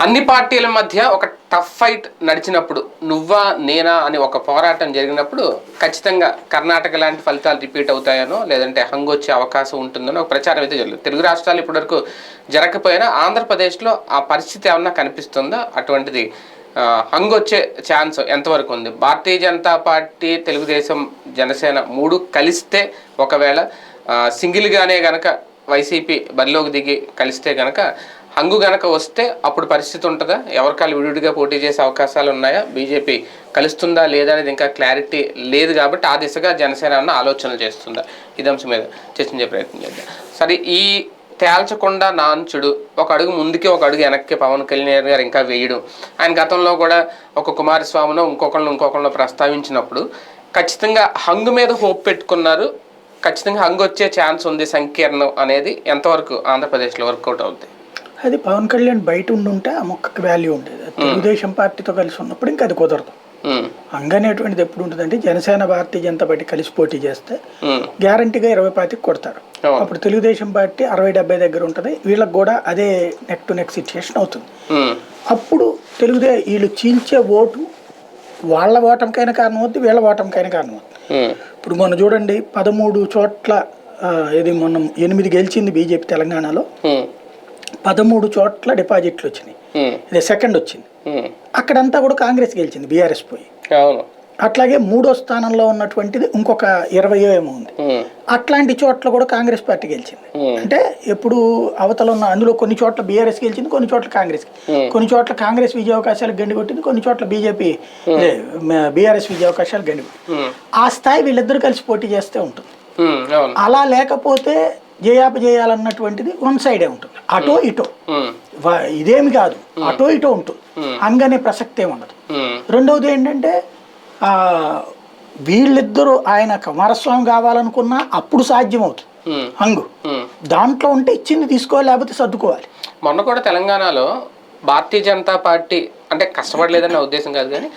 అన్ని పార్టీల మధ్య ఒక టఫ్ ఫైట్ నడిచినప్పుడు నువ్వా నేనా అని ఒక పోరాటం జరిగినప్పుడు ఖచ్చితంగా కర్ణాటక లాంటి ఫలితాలు రిపీట్ అవుతాయనో లేదంటే హంగ్ వచ్చే అవకాశం ఉంటుందనో ఒక ప్రచారం అయితే జరుగుతుంది. తెలుగు రాష్ట్రాలు ఇప్పటివరకు జరగకపోయినా ఆంధ్రప్రదేశ్లో ఆ పరిస్థితి ఏమన్నా కనిపిస్తుందో అటువంటిది హంగ్ వచ్చే ఛాన్స్ ఎంతవరకు ఉంది? భారతీయ జనతా పార్టీ, తెలుగుదేశం, జనసేన మూడు కలిస్తే ఒకవేళ సింగిల్గానే గనక వైసీపీ బరిలోకి దిగి కలిస్తే గనక హంగు గనక వస్తే అప్పుడు పరిస్థితి ఉంటుందా? ఎవరికాలు విడివిడిగా పోటీ చేసే అవకాశాలు ఉన్నాయా? బీజేపీ కలుస్తుందా లేదా అనేది ఇంకా క్లారిటీ లేదు కాబట్టి ఆ దిశగా జనసేన అన్న ఆలోచనలు చేస్తుందా? ఇది అంశం మీద చర్చించే ప్రయత్నం చేద్దాం. సరే, ఈ తేల్చకుండా నాంచుడు ఒక అడుగు ముందుకే ఒక అడుగు వెనక్కి పవన్ కళ్యాణ్ గారు ఇంకా వేయడం, ఆయన గతంలో కూడా ఒక కుమారస్వామినో ఇంకొకళ్ళను ప్రస్తావించినప్పుడు ఖచ్చితంగా హంగు మీద హోప్ పెట్టుకున్నారు. ఖచ్చితంగా హంగు వచ్చే ఛాన్స్ ఉంది సంకీర్ణం అనేది ఎంతవరకు ఆంధ్రప్రదేశ్లో వర్కౌట్ అవుతుంది? అది పవన్ కళ్యాణ్ బయట ఉండుంటే ఆ మొక్కకి వాల్యూ ఉండేది. తెలుగుదేశం పార్టీతో కలిసి ఉన్నప్పుడు ఇంకా అది కుదరదు. హంగనేటువంటిది ఎప్పుడు ఉంటుందంటే జనసేన భారతీయ జనతా పార్టీ కలిసి పోటీ చేస్తే గ్యారంటీగా 20-25 కొడతారు. అప్పుడు తెలుగుదేశం పార్టీ 60-70 దగ్గర ఉంటుంది. వీళ్ళకి కూడా అదే నెక్ టు నెక్ సిచ్యుయేషన్ అవుతుంది. అప్పుడు వీళ్ళు చీల్చే ఓటు వాళ్ళ ఓటంకైనా కారణం అవుతుంది, వీళ్ళ ఓటంకైనా కారణం అవుతుంది. ఇప్పుడు మనం చూడండి, 13 చోట్ల ఇది మొన్న 8 గెలిచింది బీజేపీ తెలంగాణలో. 13 చోట్ల డిపాజిట్లు వచ్చినాయి. ఇది సెకండ్ వచ్చింది. అక్కడంతా కూడా కాంగ్రెస్ గెలిచింది, బీఆర్ఎస్ పోయి. అట్లాగే 3వ స్థానంలో ఉన్నటువంటిది ఇంకొక 20 ఏమో ఉంది. అట్లాంటి చోట్ల కూడా కాంగ్రెస్ పార్టీ గెలిచింది. అంటే ఎప్పుడు అవతల ఉన్న అందులో కొన్ని చోట్ల బీఆర్ఎస్ గెలిచింది, కొన్ని చోట్ల కాంగ్రెస్, కొన్ని చోట్ల కాంగ్రెస్ విజయావకాశాలకు గండి కొట్టింది, కొన్ని చోట్ల బీజేపీ బీఆర్ఎస్ విజయావకాశాలు గండి కొట్టింది. ఆ స్థాయి వీళ్ళిద్దరు కలిసి పోటీ చేస్తే ఉంటుంది. అలా లేకపోతే జయాపజేయాలన్నటువంటిది వన్ సైడే ఉంటుంది, అటో ఇటో. ఇదేమి కాదు, అటో ఇటో ఉంటుంది, హంగనే ప్రసక్తే ఉండదు. రెండవది ఏంటంటే వీళ్ళిద్దరూ ఆయన కుమారస్వామి కావాలనుకున్నా అప్పుడు సాధ్యమవుతుంది హంగు. దాంట్లో ఉంటే ఇచ్చింది తీసుకోవాలి, లేకపోతే సర్దుకోవాలి. మొన్న కూడా తెలంగాణలో భారతీయ జనతా పార్టీ అంటే కష్టపడలేదన్న ఉద్దేశం కాదు, కానీ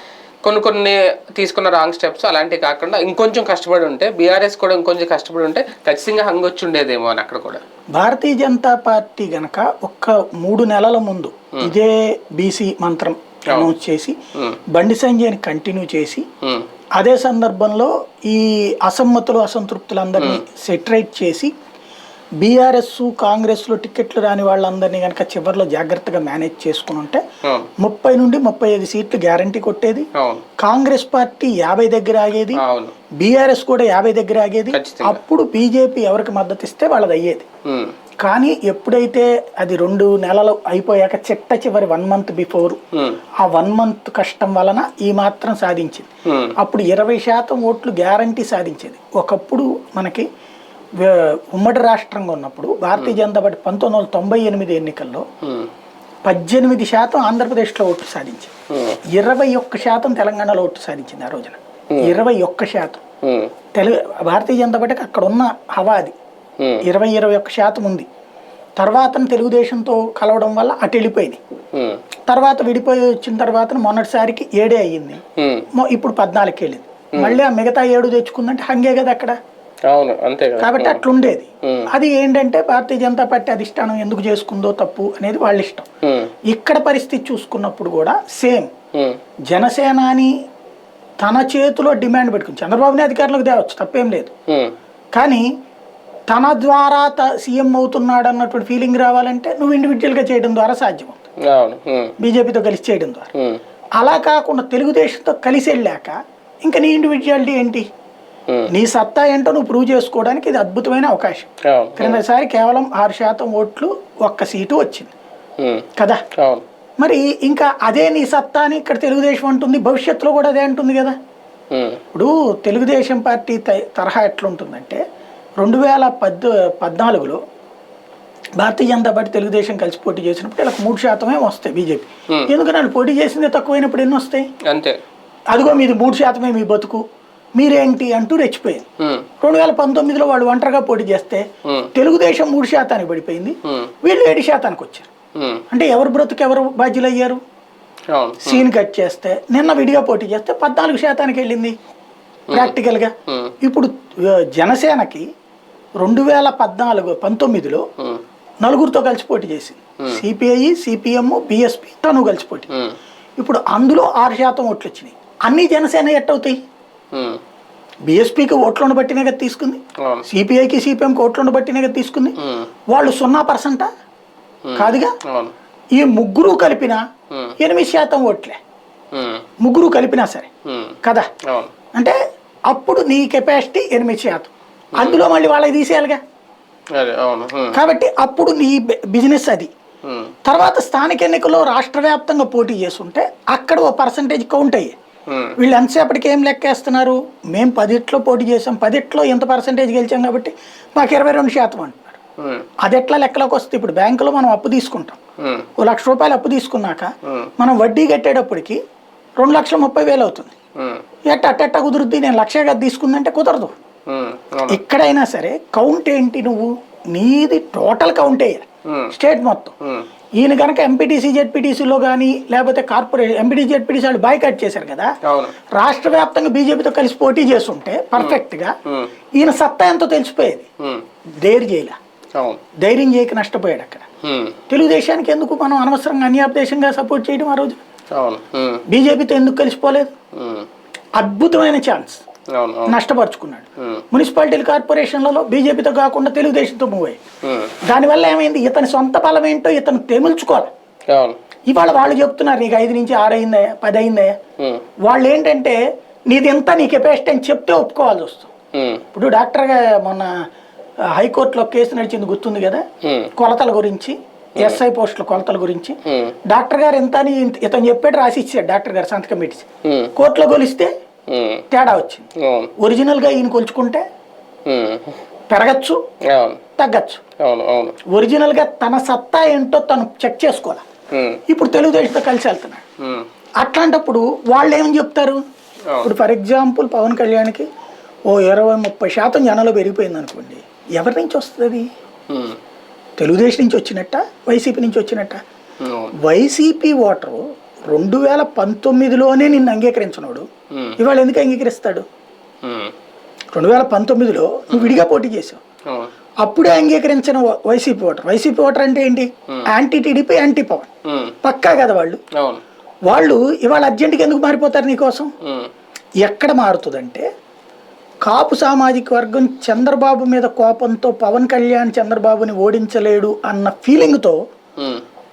కొన్ని తీసుకున్న రాంగ్ స్టెప్స్ అలాంటివి కాకుండా ఇంకొంచెం కష్టపడి ఉంటే, బీఆర్ఎస్ కూడా ఇంకొంచెం కష్టపడి ఉంటే ఖచ్చితంగా హంగ్ వచ్చి ఉండేదేమో అని అక్కడ కూడా. భారతీయ జనతా పార్టీ గనక ఒక్క 3 నెలల ముందు ఇదే బీసీ మంత్రం అనౌన్స్ చేసి బండి సంజయ్ని కంటిన్యూ చేసి అదే సందర్భంలో ఈ అసమ్మతులు అసంతృప్తులందరినీ సెటరైట్ చేసి బీఆర్ఎస్ కాంగ్రెస్లో టికెట్లు రాని వాళ్ళందరినీ కనుక చివరిలో జాగ్రత్తగా మేనేజ్ చేసుకుని ఉంటే 30 నుండి 35 సీట్లు గ్యారంటీ కొట్టేది. కాంగ్రెస్ పార్టీ 50 దగ్గర ఆగేది, బీఆర్ఎస్ కూడా 50 దగ్గర ఆగేది. అప్పుడు బీజేపీ ఎవరికి మద్దతు ఇస్తే వాళ్ళది అయ్యేది. కానీ ఎప్పుడైతే అది 2 నెలలు అయిపోయాక చివరి 1 మంత్ బిఫోర్ ఆ 1 మంత్ కష్టం వలన ఈ మాత్రం సాధించింది. అప్పుడు 20% ఓట్లు గ్యారంటీ సాధించేది. ఒకప్పుడు మనకి ఉమ్మడి రాష్ట్రంగా ఉన్నప్పుడు భారతీయ జనతా పార్టీ 1998 ఎన్నికల్లో 18% ఆంధ్రప్రదేశ్లో ఓట్లు సాధించింది, 21% తెలంగాణలో ఓట్లు సాధించింది. ఆ రోజున 21% భారతీయ జనతా పార్టీకి అక్కడ ఉన్న హవాది 21% ఉంది. తర్వాత తెలుగుదేశంతో కలవడం వల్ల అటు వెళ్ళిపోయింది. తర్వాత విడిపోయి వచ్చిన తర్వాత మొన్నటిసారికి 7 అయ్యింది, ఇప్పుడు 14కి వెళ్ళింది. మళ్ళీ ఆ మిగతా 7 తెచ్చుకుందంటే హంగే కదా అక్కడ. కాబట్టి అట్లుండేది. అది ఏంటంటే భారతీయ జనతా పార్టీ అధిష్టానం ఎందుకు చేసుకుందో తప్పు అనేది వాళ్ళ ఇష్టం. ఇక్కడ పరిస్థితి చూసుకున్నప్పుడు కూడా సేమ్ జనసేనాని తన చేతిలో డిమాండ్ పెట్టుకుని చంద్రబాబుని అధికారంలోకి తేవచ్చు, తప్పేం లేదు. కానీ తన ద్వారా సీఎం అవుతున్నాడు అన్నటువంటి ఫీలింగ్ రావాలంటే నువ్వు ఇండివిజువల్గా చేయడం ద్వారా సాధ్యం అవుతుంది, బీజేపీతో కలిసి చేయడం ద్వారా. అలా కాకుండా తెలుగుదేశంతో కలిసి వెళ్ళాక ఇంకా నీ ఇండివిజువాలిటీ ఏంటి, నీ సత్తా ఏంటో నువ్వు ప్రూవ్ చేసుకోవడానికి ఇది అద్భుతమైన అవకాశం. క్రిందసారి కేవలం 6% ఓట్లు 1 సీటు వచ్చింది కదా. మరి ఇంకా అదే నీ సత్తా అని ఇక్కడ తెలుగుదేశం అంటుంది, భవిష్యత్తులో కూడా అదే అంటుంది కదా. ఇప్పుడు తెలుగుదేశం పార్టీ తరహా ఎట్లుంటుందంటే 2014లో భారతీయ జనతా పార్టీ తెలుగుదేశం కలిసి పోటీ చేసినప్పుడు వీళ్ళకి 3% వస్తాయి బీజేపీ. ఎందుకని వాళ్ళు పోటీ చేసిందే తక్కువైనప్పుడు ఎన్ని వస్తాయి? అంతే. అదిగో మీది 3% మీ బతుకు, మీరేంటి అంటూ రెచ్చిపోయింది. 2019లో వాళ్ళు ఒంటరిగా పోటీ చేస్తే తెలుగుదేశం 3% పడిపోయింది, వీళ్ళు 7% వచ్చారు. అంటే ఎవరు బ్రతుకు ఎవరు బాధ్యులు అయ్యారు? సీన్ కట్ చేస్తే నిన్న విడిగా పోటీ చేస్తే 14% వెళ్ళింది ప్రాక్టికల్గా. ఇప్పుడు జనసేనకి 2019లో నలుగురితో కలిసి పోటీ చేసింది. సిపిఐ, సిపిఎం, బిఎస్పి తను కలిసి పోటీ. ఇప్పుడు అందులో 6% ఓట్లు వచ్చినాయి. అన్ని జనసేన ఎట్టవుతాయి? బిఎస్పికి ఓట్లను బట్టినే కదా తీసుకుంది, సిపిఐకి సిపిఎంకి ఓట్లను బట్టినే కదా తీసుకుంది. వాళ్ళు 0% కాదుగా. ఈ ముగ్గురు కలిపిన 8% ఓట్లే, ముగ్గురు కలిపినా సరే కదా. అంటే అప్పుడు నీ కెపాసిటీ 8%. అందులో మళ్ళీ వాళ్ళకి తీసేయాలిగా. కాబట్టి అప్పుడు నీ బిజినెస్ అది. తర్వాత స్థానిక ఎన్నికల్లో రాష్ట్ర వ్యాప్తంగా పోటీ చేస్తుంటే అక్కడ ఓ పర్సంటేజ్ కౌంట్ అయ్యే. వీళ్ళు ఎంతసేపటికి ఏం లెక్కేస్తున్నారు? మేము 10లో పోటీ చేసాం, 10లో ఎంత పర్సంటేజ్ గెలిచాం కాబట్టి మాకు 22% అంటున్నారు. అది ఎట్లా లెక్కలోకి వస్తుంది? ఇప్పుడు బ్యాంకులో మనం అప్పు తీసుకుంటాం, ఓ ₹1,00,000 అప్పు తీసుకున్నాక మనం వడ్డీ కట్టేటప్పటికి 2,30,000 అవుతుంది. అట్ట కుదురుద్ది? నేను 1,00,000 కదా తీసుకుందంటే కుదరదు. ఎక్కడైనా సరే కౌంట్ ఏంటి? నువ్వు నీది టోటల్ కౌంట్ అయ్యాలి స్టేట్ మొత్తం. ఈయన కనుక ఎంపీటీసీ జెడ్పీటీసీలో కానీ లేకపోతే కార్పొరేషన్ ఎంపీటీసీ జెడ్పీటీసీ వాళ్ళు బాయ్కాట్ చేశారు కదా, రాష్ట్ర వ్యాప్తంగా బీజేపీతో కలిసి పోటీ చేస్తుంటే పర్ఫెక్ట్ గా ఈయన సత్తా ఎంతో తెలిసిపోయేది. ధైర్యం చేయక నష్టపోయాడు అక్కడ. తెలుగుదేశానికి ఎందుకు మనం అనవసరంగా అన్యాపదేశంగా సపోర్ట్ చేయడం? ఆ రోజు బీజేపీతో ఎందుకు కలిసిపోలేదు? అద్భుతమైన ఛాన్స్ నష్టపరుచుకున్నాడు. మున్సిపాలిటీల కార్పొరేషన్లలో బీజేపీతో కాకుండా తెలుగుదేశంతో మూవ్ అయ్యి దానివల్ల ఏమైంది? ఇతని సొంత బలం ఏంటో ఇతను తెమిల్చుకోవాలి. ఇవాళ వాళ్ళు చెప్తున్నారు నీకు 5 నుంచి 6 అయిందా, 10 అయిందా. వాళ్ళు ఏంటంటే నీది ఎంత, నీ కెపాసిటీ అని చెప్తే ఒప్పుకోవాల్సి వస్తుంది. ఇప్పుడు డాక్టర్గా మొన్న హైకోర్టులో కేసు నడిచింది గుర్తుంది కదా, కొలతల గురించి, ఎస్ఐ పోస్టుల కొలతల గురించి. డాక్టర్ గారు ఎంత అని ఇతను చెప్పాడు, రాసి ఇచ్చాడు డాక్టర్ గారు సంతకం పెట్టి. కోర్టులో కొలిస్తే తేడా వచ్చింది. ఒరిజినల్ గా ఈయన కొలుచుకుంటే పెరగచ్చు, తగ్గచ్చు. ఒరిజినల్ గా తన సత్తా ఏంటో తను చెక్ చేసుకోవాలి. ఇప్పుడు తెలుగుదేశంతో కలిసి వెళ్తున్నాడు. అట్లాంటప్పుడు వాళ్ళు ఏమని చెప్తారు? ఇప్పుడు ఫర్ ఎగ్జాంపుల్ పవన్ కళ్యాణ్కి ఓ 20-30% జనాలు పెరిగిపోయింది అనుకోండి, ఎవరి నుంచి వస్తుంది? తెలుగుదేశం నుంచి వచ్చినట్ట, వైసీపీ నుంచి వచ్చినట్ట? వైసీపీ ఓటరు 2019లోనే నిన్ను అంగీకరించినోడు ఇవాళ ఎందుకు అంగీకరిస్తాడు? 2019లో నువ్వు విడిగా పోటీ చేసావు, అప్పుడే అంగీకరించిన వైసీపీ ఓటర్ అంటే ఏంటి? యాంటీ టీడీపీ, యాంటీ పవన్ పక్కా కదా. వాళ్ళు ఇవాళ అర్జెంటుగా ఎందుకు మారిపోతారు నీకోసం? ఎక్కడ మారుతుందంటే కాపు సామాజిక వర్గం చంద్రబాబు మీద కోపంతో పవన్ కళ్యాణ్ చంద్రబాబుని ఓడించలేడు అన్న ఫీలింగ్తో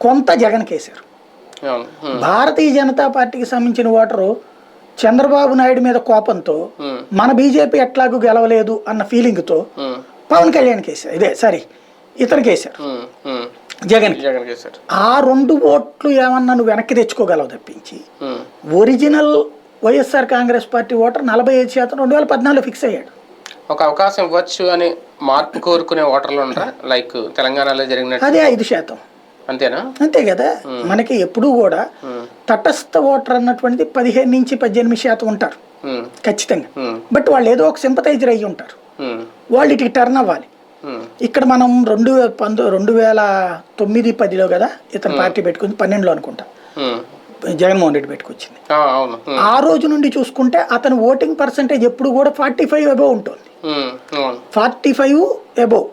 కొంత జగన్ కేసారు. భారతీయ జనతా పార్టీకి సంబంధించిన ఓటరు చంద్రబాబు నాయుడు మీద కోపంతో మన బీజేపీ ఎట్లాగూ గెలవలేదు అన్న ఫీలింగ్తో పవన్ కళ్యాణ్ కేసారు. ఇతను కేసారు, జగన్. ఆ 2 ఓట్లు ఏమన్నా నువ్వు వెనక్కి తెచ్చుకోగలవు తప్పించి original YSR Congress party voter 45% 2014 fix అయ్యాడు. ఒక అవకాశం ఇవ్వచ్చు అని మార్పు కోరుకునే ఓటర్లు ఉంటారా? లైక్ తెలంగాణలో జరిగినట్టు అదే 5%. అంతేనా? అంతే కదా. మనకి ఎప్పుడు కూడా తటస్థ ఓటర్ అన్నటువంటిది 15 నుంచి 18% ఉంటారు ఖచ్చితంగా. బట్ వాళ్ళు ఏదో ఒక సింపతైజర్ అయ్యి ఉంటారు, వాళ్ళు ఇటుకి టర్న్ అవ్వాలి. ఇక్కడ మనం 2009-10లో కదా ఇతను పార్టీ పెట్టుకుంది, 12లో అనుకుంటా జగన్మోహన్ రెడ్డి పెట్టుకొచ్చింది. ఆ రోజు నుండి చూసుకుంటే అతను ఓటింగ్ పర్సంటేజ్ ఎప్పుడు కూడా 45 అబోవ్ ఉంటుంది. 45 అబోవ్.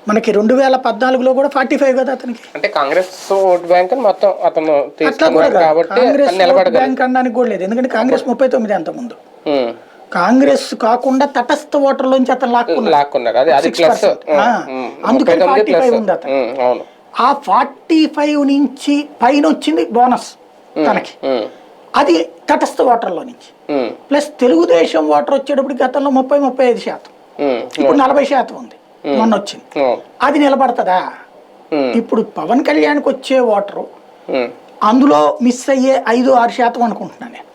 మనకి 2014లో కూడా 45 కదా అతనికి. అంటే కాంగ్రెస్ ఓట్ బ్యాంక్ మొత్తం అతను అట్లా కూడా కాంగ్రెస్ బ్యాంక్ అనడానికి కూడా లేదు, ఎందుకంటే కాంగ్రెస్ 39 అంత ముందు. కాంగ్రెస్ కాకుండా తటస్థ ఓటర్లోంచి అతను లాక్కున్నారు, అందుకని 45 ఉంది అతను. ఆ 45 నుంచి పైన వచ్చింది బోనస్ తనకి, అది తటస్థ ఓటర్లో నుంచి. ప్లస్ తెలుగుదేశం ఓటర్ వచ్చేటప్పుడు గతంలో 30-35%, ఇప్పుడు 40% ఉంది మొన్న వచ్చింది. అది నిలబడతదా? ఇప్పుడు పవన్ కళ్యాణ్కి వచ్చే ఓటరు అందులో మిస్ అయ్యే 5-6% అనుకుంటున్నాను నేను.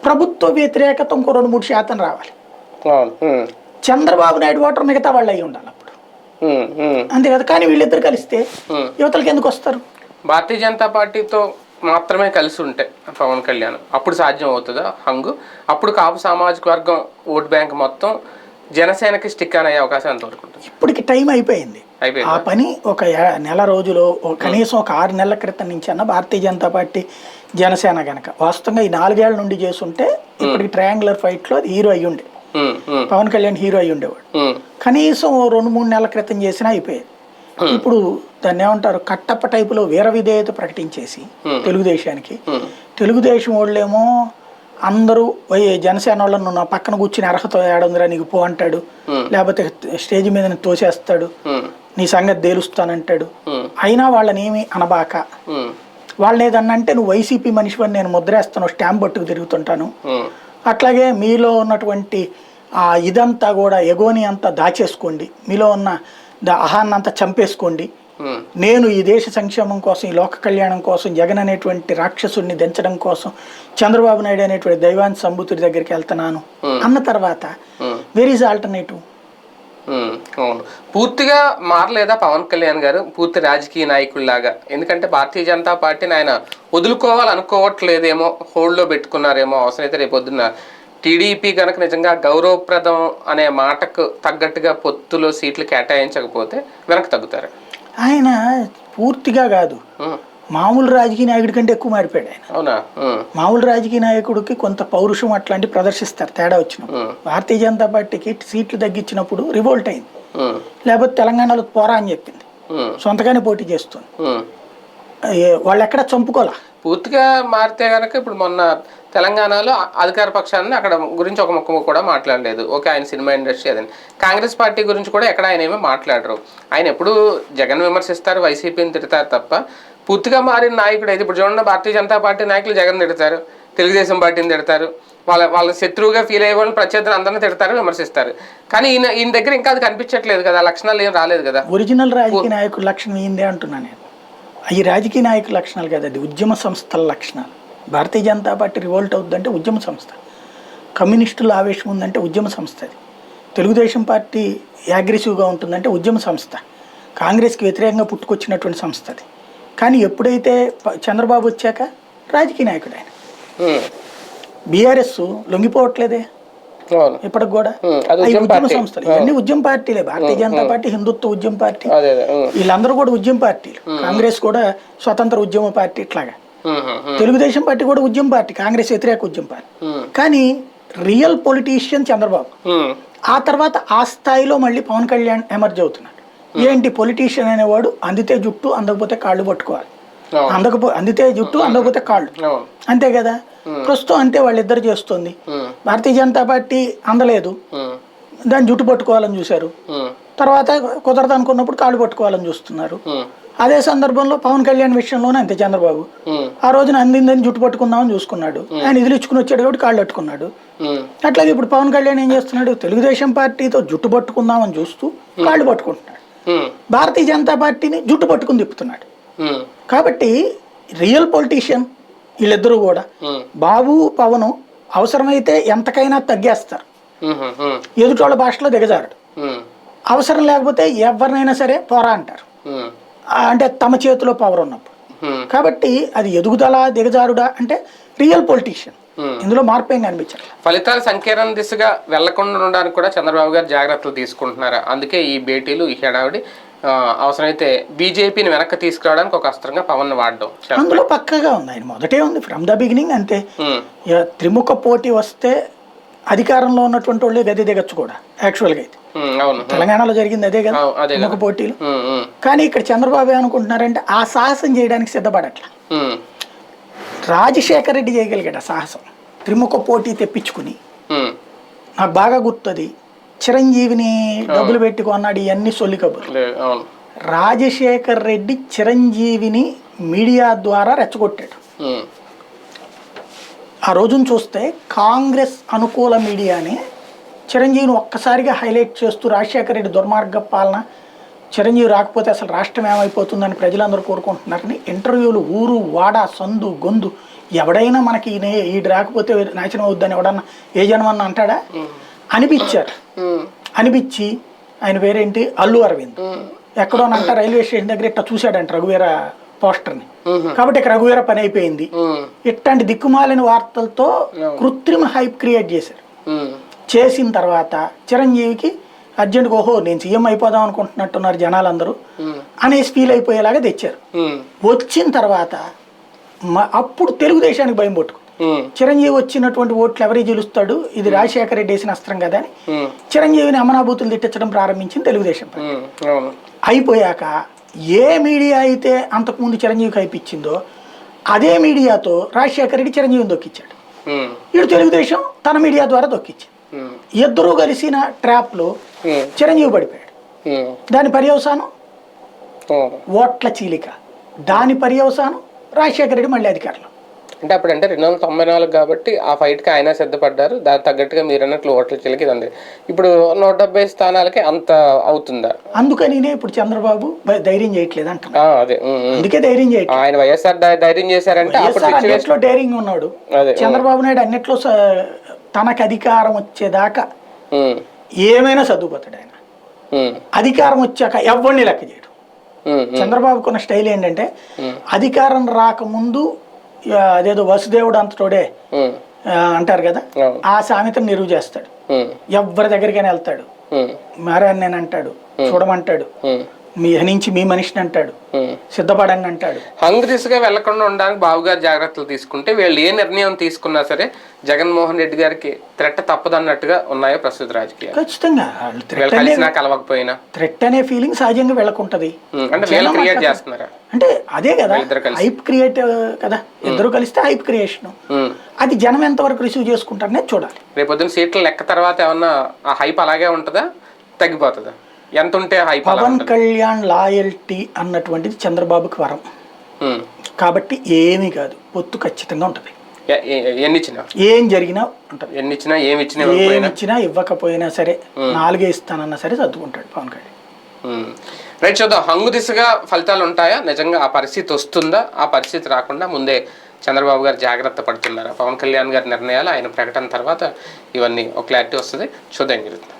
ప్రభుత్వ వ్యతిరేకత ఇంకో 2-3% రావాలి. చంద్రబాబు నాయుడు ఓటర్ మిగతా వాళ్ళు అయ్యి ఉండాలి అప్పుడు, అంతే కదా. కానీ వీళ్ళిద్దరు కలిస్తే యువతలకి ఎందుకు వస్తారు? భారతీయ జనతా పార్టీతో మాత్రమే కలిసి ఉంటే పవన్ కళ్యాణ్ అప్పుడు సాధ్యం అవుతుందా హంగు? అప్పుడు కాపు సామాజిక వర్గం ఓట్ బ్యాంక్ మొత్తం జనసేనకి స్టిక్ అనే అవకాశం ఎంతవరకు ఉంటుంది? ఇప్పటికి టైం అయిపోయింది. ఆ పని ఒక నెల రోజులు, కనీసం ఒక 6 నెలల క్రితం నుంచి అన్న భారతీయ జనతా పార్టీ జనసేన గనక వాస్తవంగా ఈ 4 ఏళ్ల నుండి చేస్తుంటే ఇప్పటికి ట్రయాంగులర్ ఫైట్ లో హీరో అయ్యి ఉండే, పవన్ కళ్యాణ్ హీరో అయ్యి ఉండేవాడు. కనీసం 2-3 నెలల క్రితం చేసినా అయిపోయేది. ఇప్పుడు దాన్ని ఏమంటారు, కట్టప్ప టైపులో వీర విధేయత ప్రకటించేసి తెలుగుదేశానికి, తెలుగుదేశం వాళ్ళేమో అందరూ జనసేన వాళ్ళను నువ్వు నా పక్కన కూర్చుని అర్హత ఏడుందిరా నీకు పో అంటాడు, లేకపోతే స్టేజ్ మీద తోసేస్తాడు, నీ సంగతి తేలుస్తానంటాడు. అయినా వాళ్ళని ఏమి అనబాక, వాళ్ళని ఏదన్నా అంటే నువ్వు వైసీపీ మనిషివని నేను ముద్రేస్తాను, స్టాంప్ పట్టుకు తిరుగుతుంటాను, అట్లాగే మీలో ఉన్నటువంటి ఇదంతా కూడా ఎగోని అంతా దాచేసుకోండి, మీలో ఉన్న అహాన్నంతా చంపేసుకోండి, నేను ఈ దేశ సంక్షేమం కోసం, ఈ లోక కళ్యాణం కోసం, జగన్ అనేటువంటి రాక్షసుడిని దించడం కోసం చంద్రబాబు నాయుడు అనేటువంటి దైవాన్ని సంబూతుడి దగ్గరికి వెళ్తున్నాను అన్న తర్వాత వేర్ ఈజ్ ఆల్టర్నేటివ్? అవును, పూర్తిగా మారలేదా పవన్ కళ్యాణ్ గారు పూర్తి రాజకీయ నాయకుల్లాగా? ఎందుకంటే భారతీయ జనతా పార్టీని ఆయన వదులుకోవాలనుకోవట్లేదేమో, హోల్డ్లో పెట్టుకున్నారేమో. అవసరమైతే రేపొద్దున టీడీపీ కనుక నిజంగా గౌరవప్రదం అనే మాటకు తగ్గట్టుగా పొత్తులో సీట్లు కేటాయించకపోతే వెనక్కి తగ్గుతారు. ఆయన పూర్తిగా కాదు, మామూలు రాజకీయ నాయకుడి కంటే ఎక్కువ మారిపోయాడు ఆయన. అవునా? మామూలు రాజకీయ నాయకుడికి కొంత పౌరుషం అట్లాంటి ప్రదర్శిస్తారు తేడా వచ్చినప్పుడు. భారతీయ జనతా పార్టీకి సీట్లు తగ్గించినప్పుడు రివోల్ట్ అయింది, లేకపోతే తెలంగాణలో పోరా అని చెప్పింది, సొంతగానే పోటీ చేస్తుంది, వాళ్ళు ఎక్కడ చంపుకోలే. పూర్తిగా మారితే కనుక ఇప్పుడు మొన్న తెలంగాణలో అధికార పక్షాన్ని అక్కడ గురించి ఒక ముక్క కూడా మాట్లాడలేదు. ఓకే, ఆయన సినిమా ఇండస్ట్రీ అదని. కాంగ్రెస్ పార్టీ గురించి కూడా ఎక్కడ ఆయన ఏమీ మాట్లాడరు. ఆయన ఎప్పుడు జగన్ విమర్శిస్తారు, వైసీపీని తిడతారు తప్ప పూర్తిగా మారిన నాయకుడు అయితే ఇప్పుడు చూడండి, భారతీయ జనతా పార్టీ నాయకులు జగన్ తిడతారు, తెలుగుదేశం పార్టీని తిడతారు, వాళ్ళ శత్రువుగా ఫీల్ అయ్యే వాళ్ళని ప్రత్యర్థులు అందరినీ తిడతారు, విమర్శిస్తారు. కానీ ఈయన దగ్గర ఇంకా అది కనిపించట్లేదు కదా, లక్షణాలు ఏం రాలేదు కదా. ఒరిజినల్ రాజకీయ నాయకుల లక్షణం ఏందే అంటున్నా నేను. ఈ రాజకీయ నాయకుల లక్షణాలు కదా, అది ఉద్యమ సంస్థల లక్షణాలు. భారతీయ జనతా పార్టీ రివోల్ట్ అవుతుందంటే ఉద్యమ సంస్థ, కమ్యూనిస్టుల ఆవేశం ఉందంటే ఉద్యమ సంస్థ, అది తెలుగుదేశం పార్టీ అగ్రెసివ్గా ఉంటుందంటే ఉద్యమ సంస్థ, కాంగ్రెస్కి వ్యతిరేకంగా పుట్టుకొచ్చినటువంటి సంస్థ అది. కానీ ఎప్పుడైతే చంద్రబాబు వచ్చాక రాజకీయ నాయకుడు ఆయన. బీఆర్ఎస్ లొంగిపోవట్లేదే ఇప్పటికి కూడా, ఉద్యమ సంస్థలు ఇవన్నీ ఉద్యమ పార్టీలే. భారతీయ జనతా పార్టీ హిందుత్వ ఉద్యమ పార్టీ, వీళ్ళందరూ కూడా ఉద్యమ పార్టీలు. కాంగ్రెస్ కూడా స్వతంత్ర ఉద్యమ పార్టీ. ఇట్లాగా తెలుగుదేశం పార్టీ కూడా ఉద్యమ పార్టీ, కాంగ్రెస్ వ్యతిరేక ఉద్యమ పార్టీ. కానీ రియల్ పొలిటీషియన్ చంద్రబాబు. ఆ తర్వాత ఆ స్థాయిలో మళ్ళీ పవన్ కళ్యాణ్ ఎమర్జ్ అవుతున్నాడు. ఏంటి పొలిటీషియన్ అనేవాడు అందితే జుట్టు, అందకపోతే కాళ్ళు పట్టుకోవాలి, అందితే జుట్టు, అందకపోతే కాళ్ళు, అంతే కదా. ప్రస్తుతం అంతే వాళ్ళిద్దరు చేస్తుంది. భారతీయ జనతా పార్టీ అందలేదు, దాన్ని జుట్టు పట్టుకోవాలని చూశారు, తర్వాత కుదరదు అనుకున్నప్పుడు కాళ్ళు పట్టుకోవాలని చూస్తున్నారు. అదే సందర్భంలో పవన్ కళ్యాణ్ విషయంలోనే అంతే. చంద్రబాబు ఆ రోజున అందిందని జుట్టు పట్టుకుందామని చూసుకున్నాడు, ఆయన నిధులు ఇచ్చుకుని వచ్చాడు కాబట్టి కాళ్ళు పట్టుకున్నాడు. అట్లాగే ఇప్పుడు పవన్ కళ్యాణ్ ఏం చేస్తున్నాడు, తెలుగుదేశం పార్టీతో జుట్టు పట్టుకుందామని చూస్తూ కాళ్ళు పట్టుకుంటున్నాడు, భారతీయ జనతా పార్టీని జుట్టు పట్టుకుని తిప్పుతున్నాడు. కాబట్టి రియల్ పొలిటీషియన్ వీళ్ళిద్దరూ కూడా, బాబు పవన్ అవసరమైతే ఎంతకైనా తగ్గేస్తారు, ఎదుటోళ్ళ భాషలో దిగజారడు. అవసరం లేకపోతే ఎవరినైనా సరే పోరా అంటారు, అంటే తమ చేతిలో పవర్ ఉన్నప్పుడు. కాబట్టి అది ఎదుగుదల దిగజారుడా అంటే రియల్ పొలిటీషియన్. ఇందులో మార్పు ఏం కనిపించారు. ఫలితాల సంకీర్ణ దిశగా వెళ్లకుండా ఉండడానికి కూడా చంద్రబాబు గారు జాగ్రత్తలు తీసుకుంటున్నారు. అందుకే ఈ భేటీలు, ఈ హడావిడి. అవసరమైతే బీజేపీని వెనక్కి తీసుకురావడానికి ఒక అస్త్రంగా పవన్ వాడడం అందులో పక్కగా ఉంది. ఆయన మొదటే ఉంది ఫ్రమ్ ద బిగినింగ్ అంతే. త్రిముఖ పోటీ వస్తే అధికారంలో ఉన్నటువంటి వాళ్ళే గది దిగచ్చు కూడా యాక్చువల్గా అయితే. తెలంగాణలో జరిగింది అదే కదా, త్రిముఖ పోటీలు. కానీ ఇక్కడ చంద్రబాబు ఏమనుకుంటున్నారంటే ఆ సాహసం చేయడానికి సిద్ధపడట్లా. రాజశేఖర రెడ్డి చేయగలిగాడు ఆ సాహసం, త్రిముఖ పోటీ తెప్పించుకుని. నాకు బాగా గుర్తుంది, చిరంజీవిని డబ్బులు పెట్టి కొన్నాడు, ఇవన్నీ సొల్లి కబుర్లు. రాజశేఖర్ రెడ్డి చిరంజీవిని మీడియా ద్వారా రెచ్చగొట్టాడు. ఆ రోజున చూస్తే కాంగ్రెస్ అనుకూల మీడియాని చిరంజీవిని ఒక్కసారిగా హైలైట్ చేస్తూ రాజశేఖర రెడ్డి దుర్మార్గ పాలన, చిరంజీవి రాకపోతే అసలు రాష్ట్రం ఏమైపోతుందని ప్రజలందరూ కోరుకుంటున్నారని ఇంటర్వ్యూలు ఊరు వాడ సందు గొందు, ఎవడైనా మనకి ఈడు రాకపోతే నాశనం అవుద్దని ఎవడన్నా ఏ జనమన్నా అంటాడా అనిపించారు. అనిపించి ఆయన పేరేంటి అల్లు అరవింద్ ఎక్కడోనంట రైల్వే స్టేషన్ దగ్గర ఇట్లా చూశాడంట రఘువీర పోస్టర్ని. కాబట్టి ఇక రఘువీర పని అయిపోయింది. ఇట్లాంటి దిక్కుమాలిన వార్తలతో కృత్రిమ హైప్ క్రియేట్ చేశారు. చేసిన తర్వాత చిరంజీవికి అర్జెంట్గా ఓహో నేను సీఎం అయిపోదాం అనుకుంటున్నట్టున్నారు జనాలందరూ అనేసి ఫీల్ అయిపోయేలాగా తెచ్చారు. వచ్చిన తర్వాత అప్పుడు తెలుగుదేశానికి భయం పట్టుకుంది. చిరంజీవి వచ్చినటువంటి ఓట్లు ఎవరికి గెలుస్తాడు, ఇది రాజశేఖర రెడ్డి వేసిన అస్త్రం కదా అని చిరంజీవిని అమనాభూతులు తిట్టించడం ప్రారంభించింది తెలుగుదేశం పార్టీ. అయిపోయాక ఏ మీడియా అయితే అంతకుముందు చిరంజీవికి అయిపించిందో అదే మీడియాతో రాజశేఖర రెడ్డి చిరంజీవిని దొక్కిచ్చాడు. ఇటు తెలుగుదేశం తన మీడియా ద్వారా దొక్కిచ్చింది. ఇద్దరూ కలిసిన ట్రాప్లో చిరంజీవి పడిపోయాడు. దాని పర్యవసానం ఓట్ల చీలిక, దాని పర్యవసానం రాజశేఖర రెడ్డి మళ్ళీ అధికారంలో. అంటే అప్పుడంటే 294 కాబట్టి ఆ ఫైట్కి ఆయన సిద్ధపడ్డారు, దానికి తగ్గట్టుగా మీరు అన్నట్లు ఓట్ల చీలిక ఇది. ఇప్పుడు 170 స్థానాలకి అంత అవుతుందా? అందుకని ఇప్పుడు చంద్రబాబు ధైర్యం చేయట్లేదు అంటున్నా. అదే అందుకే ధైర్యం చేయట్లేదు. ఆయన వైఎస్ఆర్ ధైర్యం చేశారంటే అన్నిట్లో ధైర్యంగా ఉన్నాడు. చంద్రబాబు నాయుడు అన్నిట్లో తనకు అధికారం వచ్చేదాకా ఏమైనా చదువుపోతాడు. ఆయన అధికారం వచ్చాక ఎవరిని లెక్క చేయడు. చంద్రబాబుకున్న స్టైల్ ఏంటంటే అధికారం రాకముందు అదేదో వసుదేవుడు అంతటోడే అంటారు కదా, ఆ సామెతను నిరువు చేస్తాడు. ఎవరి దగ్గరికైనా వెళ్తాడు, మారాను నేను అంటాడు, చూడమంటాడు, మీ నుంచి మీ మనిషిని అంటాడు, సిద్ధపడండి అంటాడు. హంగు దిశగా వెళ్లకుండా ఉండడానికి బాబుగారు జాగ్రత్తలు తీసుకుంటే వీళ్ళు ఏ నిర్ణయం తీసుకున్నా సరే జగన్మోహన్ రెడ్డి గారికి థ్రెట్ తప్పదన్నట్టుగా ఉన్నాయో ప్రస్తుత రాజకీయాలు. ఖచ్చితంగా కలవకపోయినా థ్రెట్ అనే ఫీలింగ్ సహజంగా వెళ్ళకుంటది. అంటే వీళ్ళు క్రియేట్ చేస్తున్నారా అంటే అదే కదా హైప్ క్రియేట్ కదా, ఇద్దరు కలిస్తే హైప్ క్రియేషన్. అది జనం ఎంతవరకు రిసీవ్ చేసుకుంటారనే చూడాలి. రేపొద్దున సీట్ల లెక్క తర్వాత ఏమన్నా ఆ హైప్ అలాగే ఉంటుందా, తగ్గిపోతుందా? ఎంత ఉంటే హైప్? పవన్ కళ్యాణ్ లాయల్టీ అన్నటువంటిది చంద్రబాబుకి వరం కాబట్టి ఏమీ కాదు, పొత్తు ఖచ్చితంగా ఉంటది. ఎన్నిచ్చినా ఏం జరిగినా ఉంటది, ఎన్నిచ్చినా ఏమిచ్చినా ఇవ్వకపోయినా సరే 4 ఇస్తానన్నా సరే సర్దుకుంటాడు పవన్ కళ్యాణ్. రైట్, చూద్దాం హంగు దిశగా ఫలితాలు ఉంటాయా, నిజంగా ఆ పరిస్థితి వస్తుందా? ఆ పరిస్థితి రాకుండా ముందే చంద్రబాబు గారు జాగ్రత్త పడుతున్నారా? పవన్ కళ్యాణ్ గారి నిర్ణయాలు ఆయన ప్రకటన తర్వాత ఇవన్నీ ఒక క్లారిటీ వస్తుంది. చూద్దాం జరుగుతుంది.